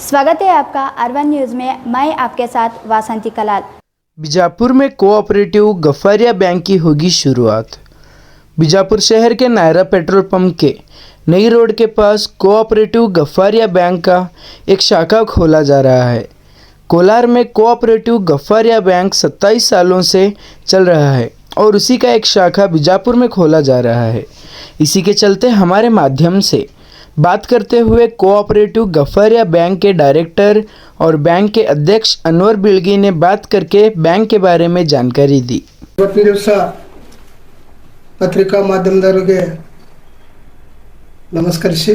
स्वागत है आपका अरवन न्यूज़ में। मैं आपके साथ वासंती कलाल। बीजापुर में कोऑपरेटिव गफ्फारिया बैंक की होगी शुरुआत। बीजापुर शहर के नायरा पेट्रोल पंप के नई रोड के पास कोऑपरेटिव गफ्फारिया बैंक का एक शाखा खोला जा रहा है। कोलार में कोऑपरेटिव गफ्फारिया बैंक 27 सालों से चल रहा है और उसी का एक शाखा बीजापुर में खोला जा रहा है। इसी के चलते हमारे माध्यम से बात करते हुए कोऑपरेटिव गफ्फारिया बैंक के डायरेक्टर और बैंक के अध्यक्ष अनवर बिलगी ने बात करके बैंक के बारे में जानकारी दी। ಇವತ್ತಿನ ದಿವಸ ಪತ್ರಿಕಾ ಮಾಧ್ಯಮದವರಿಗೆ ನಮಸ್ಕರಿಸಿ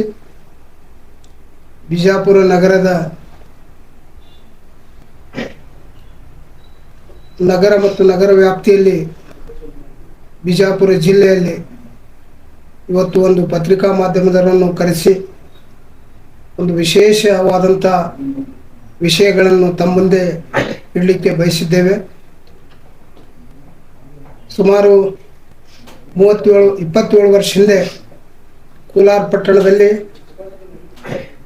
ಬಿಜಾಪುರ ನಗರದ ನಗರ ಮತ್ತು ನಗರ ವ್ಯಾಪ್ತಿಯಲ್ಲಿ ಬಿಜಾಪುರ ಜಿಲ್ಲೆಯಲ್ಲಿ ಇವತ್ತು ಒಂದು ಪತ್ರಿಕಾ ಮಾಧ್ಯಮದವರನ್ನು ಕರೆಸಿ ಒಂದು ವಿಶೇಷವಾದಂಥ ವಿಷಯಗಳನ್ನು ತಮ್ಮ ಮುಂದೆ ಇಡಲಿಕ್ಕೆ ಬಯಸಿದ್ದೇವೆ. ಸುಮಾರು 27 ವರ್ಷ ಹಿಂದೆ ಕೋಲಾರ ಪಟ್ಟಣದಲ್ಲಿ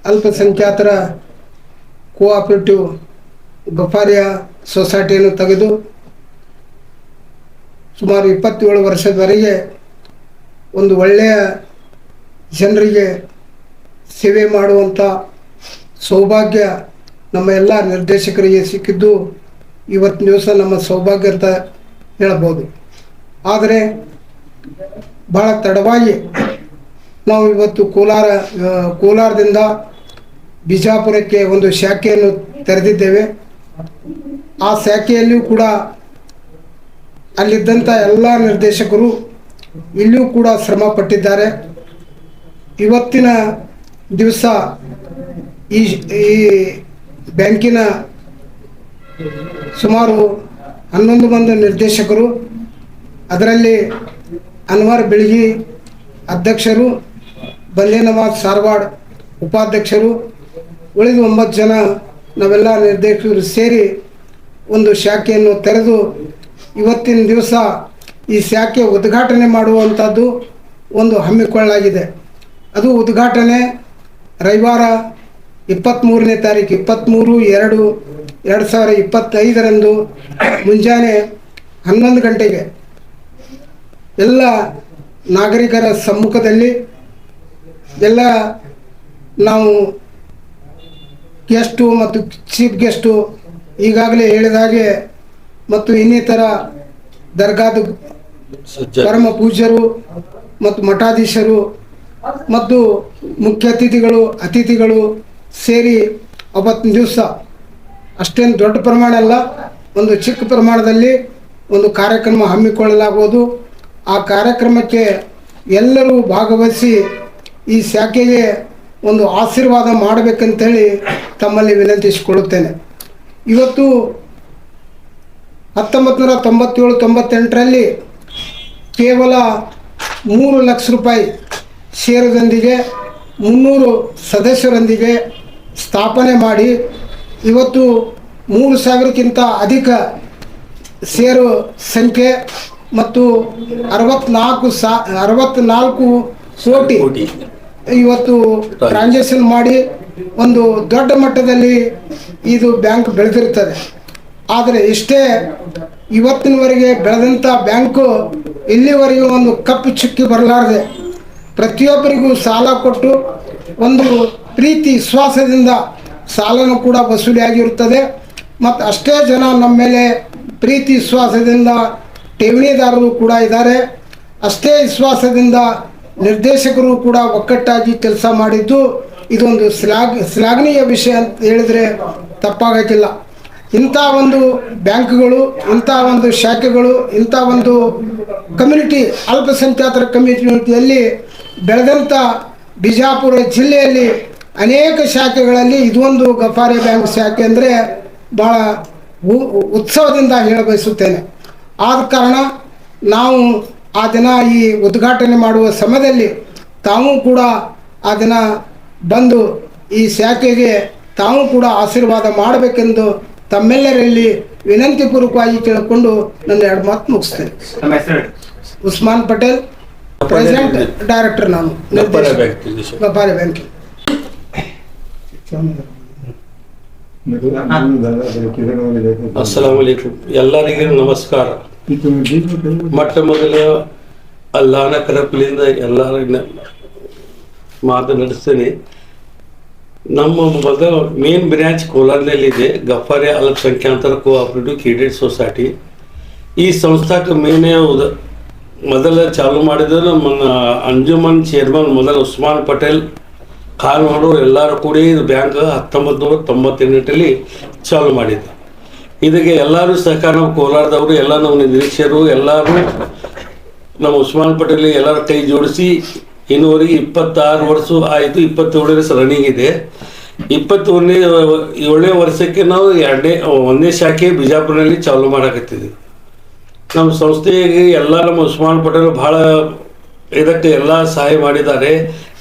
ಅಲ್ಪಸಂಖ್ಯಾತರ ಕೋಆಪರೇಟಿವ್ ಗಫಾರಿಯಾ ಸೊಸೈಟಿಯನ್ನು ತೆಗೆದು ಸುಮಾರು 27 ವರ್ಷದವರೆಗೆ ಒಂದು ಒಳ್ಳೆಯ ಜನರಿಗೆ ಸೇವೆ ಮಾಡುವಂಥ ಸೌಭಾಗ್ಯ ನಮ್ಮ ಎಲ್ಲ ನಿರ್ದೇಶಕರಿಗೆ ಸಿಕ್ಕಿದ್ದು ಇವತ್ತಿನ ದಿವಸ ನಮ್ಮ ಸೌಭಾಗ್ಯ ಅಂತ ಹೇಳ್ಬೋದು. ಆದರೆ ಭಾಳ ತಡವಾಗಿ ನಾವು ಇವತ್ತು ಕೋಲಾರದಿಂದ ಬಿಜಾಪುರಕ್ಕೆ ಒಂದು ಶಾಖೆಯನ್ನು ತೆರೆದಿದ್ದೇವೆ. ಆ ಶಾಖೆಯಲ್ಲಿಯೂ ಕೂಡ ಅಲ್ಲಿದ್ದಂಥ ಎಲ್ಲ ನಿರ್ದೇಶಕರು ಇಲ್ಲಿಯೂ ಕೂಡ ಶ್ರಮ ಪಟ್ಟಿದ್ದಾರೆ. ಇವತ್ತಿನ ದಿವಸ ಈ ಬ್ಯಾಂಕಿನ ಸುಮಾರು 11 ಮಂದಿ ನಿರ್ದೇಶಕರು, ಅದರಲ್ಲಿ ಅನ್ವರ್ ಬಿಳ್ಗಿ ಅಧ್ಯಕ್ಷರು, ಬಂದೇ ನವಾಜ್ ಸಾರವಾಡ್ ಉಪಾಧ್ಯಕ್ಷರು, ಉಳಿದ 9 ಜನ ನಾವೆಲ್ಲ ನಿರ್ದೇಶಕರು ಸೇರಿ ಒಂದು ಶಾಖೆಯನ್ನು ತೆರೆದು ಇವತ್ತಿನ ದಿವಸ ಈ ಶಾಖೆ ಉದ್ಘಾಟನೆ ಮಾಡುವಂಥದ್ದು ಒಂದು ಹಮ್ಮಿಕೊಳ್ಳಲಾಗಿದೆ. ಅದು ಉದ್ಘಾಟನೆ ರವಿವಾರ 23ನೇ ತಾರೀಕು 23/2/2025 ಮುಂಜಾನೆ 11 ಗಂಟೆಗೆ ಎಲ್ಲ ನಾಗರಿಕರ ಸಮ್ಮುಖದಲ್ಲಿ ಎಲ್ಲ ನಾವು ಗೆಸ್ಟು ಮತ್ತು ಚೀಫ್ ಗೆಸ್ಟು ಈಗಾಗಲೇ ಹೇಳಿದ ಹಾಗೆ ಮತ್ತು ಇನ್ನಿತರ ದರ್ಗಾದ ಪರಮ ಪೂಜ್ಯರು ಮತ್ತು ಮಠಾಧೀಶರು ಮತ್ತು ಮುಖ್ಯ ಅತಿಥಿಗಳು ಸೇರಿ ಅವತ್ತಿನ ದಿವಸ ಅಷ್ಟೇನು ದೊಡ್ಡ ಪ್ರಮಾಣ ಅಲ್ಲ, ಒಂದು ಚಿಕ್ಕ ಪ್ರಮಾಣದಲ್ಲಿ ಒಂದು ಕಾರ್ಯಕ್ರಮ ಹಮ್ಮಿಕೊಳ್ಳಲಾಗುವುದು. ಆ ಕಾರ್ಯಕ್ರಮಕ್ಕೆ ಎಲ್ಲರೂ ಭಾಗವಹಿಸಿ ಈ ಶಾಖೆಗೆ ಒಂದು ಆಶೀರ್ವಾದ ಮಾಡಬೇಕಂತೇಳಿ ತಮ್ಮಲ್ಲಿ ವಿನಂತಿಸಿಕೊಳ್ಳುತ್ತೇನೆ. ಇವತ್ತು 1997-98ರಲ್ಲಿ ಕೇವಲ 3 ಲಕ್ಷ ರೂಪಾಯಿ ಷೇರುದೊಂದಿಗೆ 300 ಸದಸ್ಯರೊಂದಿಗೆ ಸ್ಥಾಪನೆ ಮಾಡಿ ಇವತ್ತು 3000ಕ್ಕಿಂತ ಅಧಿಕ ಷೇರು ಸಂಖ್ಯೆ ಮತ್ತು 64 ಕೋಟಿ ಇವತ್ತು ಟ್ರಾನ್ಸಾಕ್ಷನ್ ಮಾಡಿ ಒಂದು ದೊಡ್ಡ ಮಟ್ಟದಲ್ಲಿ ಇದು ಬ್ಯಾಂಕ್ ಬೆಳೆದಿರ್ತದೆ. ಆದರೆ ಇಷ್ಟೇ ಇವತ್ತಿನವರೆಗೆ ಬೆಳೆದಂಥ ಬ್ಯಾಂಕು ಇಲ್ಲಿವರೆಗೂ ಒಂದು ಕಪ್ಪು ಚುಕ್ಕಿ ಬರಲಾರದೆ ಪ್ರತಿಯೊಬ್ಬರಿಗೂ ಸಾಲ ಕೊಟ್ಟು ಒಂದು ಪ್ರೀತಿ ವಿಶ್ವಾಸದಿಂದ ಸಾಲನೂ ಕೂಡ ವಸೂಲಿಯಾಗಿರುತ್ತದೆ. ಮತ್ತು ಅಷ್ಟೇ ಜನ ನಮ್ಮ ಮೇಲೆ ಪ್ರೀತಿ ವಿಶ್ವಾಸದಿಂದ ಠೇವಣಿದಾರರು ಕೂಡ ಇದ್ದಾರೆ. ಅಷ್ಟೇ ವಿಶ್ವಾಸದಿಂದ ನಿರ್ದೇಶಕರು ಕೂಡ ಒಕ್ಕಟ್ಟಾಗಿ ಕೆಲಸ ಮಾಡಿದ್ದು ಇದೊಂದು ಶ್ಲಾಘನೀಯ ವಿಷಯ ಅಂತ ಹೇಳಿದರೆ ತಪ್ಪಾಗಕ್ಕಿಲ್ಲ. ಇಂಥ ಒಂದು ಬ್ಯಾಂಕ್ಗಳು, ಇಂಥ ಒಂದು ಶಾಖೆಗಳು, ಇಂಥ ಒಂದು ಕಮ್ಯುನಿಟಿ, ಅಲ್ಪಸಂಖ್ಯಾತರ ಕಮ್ಯುನಿಟಿಯಲ್ಲಿ ಬೆಳೆದಂಥ ಬಿಜಾಪುರ ಜಿಲ್ಲೆಯಲ್ಲಿ ಅನೇಕ ಶಾಖೆಗಳಲ್ಲಿ ಇದೊಂದು ಗಫಾರಿಯಾ ಬ್ಯಾಂಕ್ ಶಾಖೆ ಅಂದರೆ ಭಾಳ ಉತ್ಸವದಿಂದ ಹೇಳಬಯಸುತ್ತೇನೆ. ಆದ ಕಾರಣ ನಾವು ಆ ದಿನ ಈ ಉದ್ಘಾಟನೆ ಮಾಡುವ ಸಮಯದಲ್ಲಿ ತಾವು ಕೂಡ ಆ ದಿನ ಬಂದು ಈ ಶಾಖೆಗೆ ತಾವು ಕೂಡ ಆಶೀರ್ವಾದ ಮಾಡಬೇಕೆಂದು ತಮ್ಮೆಲ್ಲರಲ್ಲಿ ವಿನಂತಿಪೂರ್ವಕವಾಗಿ ಕೇಳಿಕೊಂಡು ನನ್ನ 2 ಮಾತು ಮುಗಿಸ್ತೇನೆ. ಉಸ್ಮಾನ್ ಪಟೇಲ್, ಪ್ರೆಸಿಡೆಂಟ್ ಡೈರೆಕ್ಟರ್, ನಾನು ಗಫಾರಿಯಾ ಬ್ಯಾಂಕ್. ಅಸ್ಸಲಾಮಲೈಕುಂ. ಎಲ್ಲರಿಗೂ ನಮಸ್ಕಾರ. ಮೊಟ್ಟ ಮೊದಲು ಅಲ್ಲಾನ ಕರಪಲಿಂದ ಎಲ್ಲರ ಮಾತು ನಡೆಸ್ತೇನೆ. ನಮ್ಮ ಮೊದಲ ಮೇನ್ ಬ್ರಾಂಚ್ ಕೋಲಾರದಲ್ಲಿದೆ, ಗಫಾರಿಯಾ ಅಲ್ಪಸಂಖ್ಯಾತರ ಕೋಆಪರೇಟಿವ್ ಕ್ರೆಡಿಟ್ ಸೊಸೈಟಿ. ಈ ಸಂಸ್ಥಾಕ್ಕೆ ಮೇನೇ ಮೊದಲ ಚಾಲು ಮಾಡಿದ್ರು ನಮ್ಮ ಅಂಜುಮನ್ ಚೇರ್ಮನ್ ಮೊದಲ ಉಸ್ಮಾನ್ ಪಟೇಲ್ ಖಾನ್ ಅವರು ಎಲ್ಲರೂ ಕೂಡಿ ಇದು ಬ್ಯಾಂಕ್ 1998ರಲ್ಲಿ ಚಾಲು ಮಾಡಿದ್ದು. ಇದಕ್ಕೆ ಎಲ್ಲರೂ ಸಹಕಾರ, ನಮ್ಮ ಕೋಲಾರದವರು ಎಲ್ಲ ನಮ್ಮ ನಿರೀಕ್ಷರು ಎಲ್ಲರೂ ನಮ್ಮ ಉಸ್ಮಾನ್ ಪಟೇಲ್ ಎಲ್ಲರ ಕೈ ಜೋಡಿಸಿ ಇನ್ನೂವರೆಗೆ 26 ವರ್ಷ ಆಯಿತು. 27 ವರ್ಷ ರನ್ನಿಂಗ್ ಇದೆ. 27ನೇ ವರ್ಷಕ್ಕೆ ನಾವು ಒಂದೇ ಶಾಖೆ ಬಿಜಾಪುರದಲ್ಲಿ ಚಾಲು ಮಾಡಕತ್ತಿದ್ವಿ. ನಮ್ಮ ಸಂಸ್ಥೆಗೆ ಎಲ್ಲ ನಮ್ಮ ಉಸ್ಮಾನ್ ಪಟೇಲ್ ಭಾಳ ಇದಕ್ಕೆ ಎಲ್ಲ ಸಹಾಯ ಮಾಡಿದ್ದಾರೆ.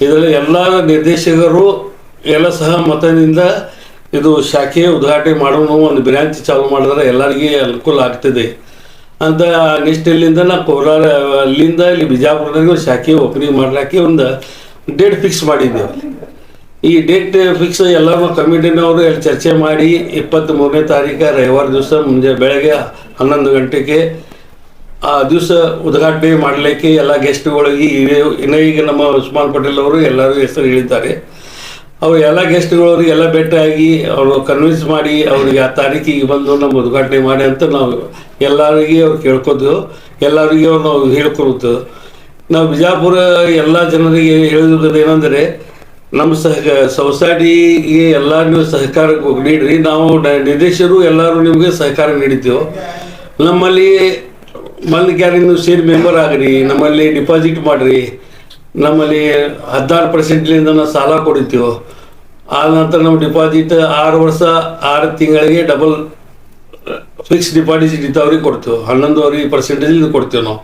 ಇದರಲ್ಲಿ ಎಲ್ಲ ನಿರ್ದೇಶಕರು ಎಲ್ಲ ಸಹಮತದಿಂದ ಇದು ಶಾಖೆ ಉದ್ಘಾಟನೆ ಮಾಡೋಣ, ಒಂದು ಬ್ರಾಂಚ್ ಚಾಲು ಮಾಡಿದ್ರೆ ಎಲ್ಲರಿಗೆ ಅನುಕೂಲ ಆಗ್ತದೆ ಅಂತ ನಿಷ್ಠೆಯಿಂದ ನಾವು ಕೋಲಾರ ಅಲ್ಲಿಂದ ಇಲ್ಲಿ ಬಿಜಾಪುರದಲ್ಲಿ ಒಂದು ಶಾಖೆ ಓಪನಿಂಗ್ ಮಾಡಲಿಕ್ಕೆ ಒಂದು ಡೇಟ್ ಫಿಕ್ಸ್ ಮಾಡಿದ್ದೇವೆ. ಈ ಡೇಟ್ ಫಿಕ್ಸ್ ಎಲ್ಲರೂ ಕಮಿಟಿನವರು ಎಲ್ಲ ಚರ್ಚೆ ಮಾಡಿ 23ನೇ ತಾರೀಕು ರವಿವಾರ ದಿವಸ ಬೆಳಗ್ಗೆ 11 ಗಂಟೆಗೆ ಆ ದಿವಸ ಉದ್ಘಾಟನೆ ಮಾಡಲಿಕ್ಕೆ ಎಲ್ಲ ಗೆಸ್ಟ್ಗಳಿಗೆ ಈಗ ನಮ್ಮ ಉಸ್ಮಾನ್ ಪಟೇಲ್ ಅವರು ಎಲ್ಲರೂ ಹೆಸರು ಹೇಳಿದ್ದಾರೆ. ಅವರು ಎಲ್ಲ ಗೆಸ್ಟ್ಗಳವ್ರಿಗೆ ಎಲ್ಲ ಭೇಟಿಯಾಗಿ ಅವರು ಕನ್ವಿನ್ಸ್ ಮಾಡಿ ಅವ್ರಿಗೆ ಆ ತಾರೀಕಿಗೆ ಬಂದು ನಮ್ಮ ಉದ್ಘಾಟನೆ ಮಾಡಿ ಅಂತ ನಾವು ಎಲ್ಲರಿಗೆ ಅವ್ರು ಕೇಳ್ಕೊತೀವಿ. ಎಲ್ಲರಿಗೆ ಅವ್ರು ನಾವು ಹೇಳ್ಕೊಳ್ತೇವೆ. ನಾವು ಬಿಜಾಪುರ ಎಲ್ಲ ಜನರಿಗೆ ಹೇಳಿರೋದು ಏನಂದರೆ, ನಮ್ಮ ಸೊಸೈಟಿಗೆ ಎಲ್ಲ ನೀವು ಸಹಕಾರ ನೀಡ್ರಿ. ನಾವು ನಿರ್ದೇಶಕರು ಎಲ್ಲರೂ ನಿಮಗೆ ಸಹಕಾರ ನೀಡಿದ್ದೇವೆ. ನಮ್ಮಲ್ಲಿ ಮಂದಿಗೆ ನೀವು ಸೇರಿ ಮೆಂಬರ್ ಆಗ್ರಿ, ನಮ್ಮಲ್ಲಿ ಡಿಪಾಸಿಟ್ ಮಾಡಿರಿ. ನಮ್ಮಲ್ಲಿ 16% ನಾವು ಸಾಲ ಕೊಡ್ತೀವಿ. ಆ ನಂತರ ನಮ್ಮ ಡಿಪಾಸಿಟ್ 6 ವರ್ಷ 6 ತಿಂಗಳಿಗೆ ಡಬಲ್ ಫಿಕ್ಸ್ ಡಿಪಾಸಿಟ್ ಇದ್ದವ್ರಿಗೆ ಕೊಡ್ತೀವಿ. 11% ಕೊಡ್ತೀವಿ ನಾವು.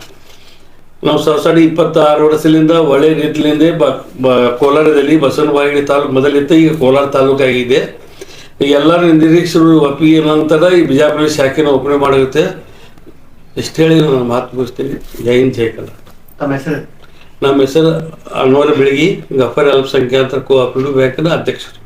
ನಾವು ಸೊಸೈಟಿ 26 ವರ್ಷದಿಂದ ಒಳ್ಳೆ ರೀತಿಯಿಂದ ಕೋಲಾರದಲ್ಲಿ ಬಸವನಬಾಗೇವಾಡಿ ತಾಲೂಕು ಮೊದಲಿತ್ತು, ಈಗ ಕೋಲಾರ ತಾಲೂಕು ಆಗಿದೆ. ಎಲ್ಲರೂ ನಿರೀಕ್ಷರು ಒಪ್ಪಿಗೆ ನಂತರ ಈ ಬಿಜಾಪುರ ಶಾಖೆನ ಓಪನ್ ಮಾಡುತ್ತೆ. ಇಷ್ಟು ಹೇಳಿ ನಾನು ಮಾತು ಮುಗಿಸ್ತೀನಿ. ಜೈ ಹಿಂದ್, ಜೈ ಕನ್ನಡ. ನಮ್ಮ ಹೆಸರು ಅನ್ವರ್ ಬೆಳಗಿ, ಗಫಾರಿಯಾ ಅಲ್ಪಸಂಖ್ಯಾತರ ಕೋಆಪರೇಟಿವ್ ಬ್ಯಾಂಕ್ನ ಅಧ್ಯಕ್ಷರು.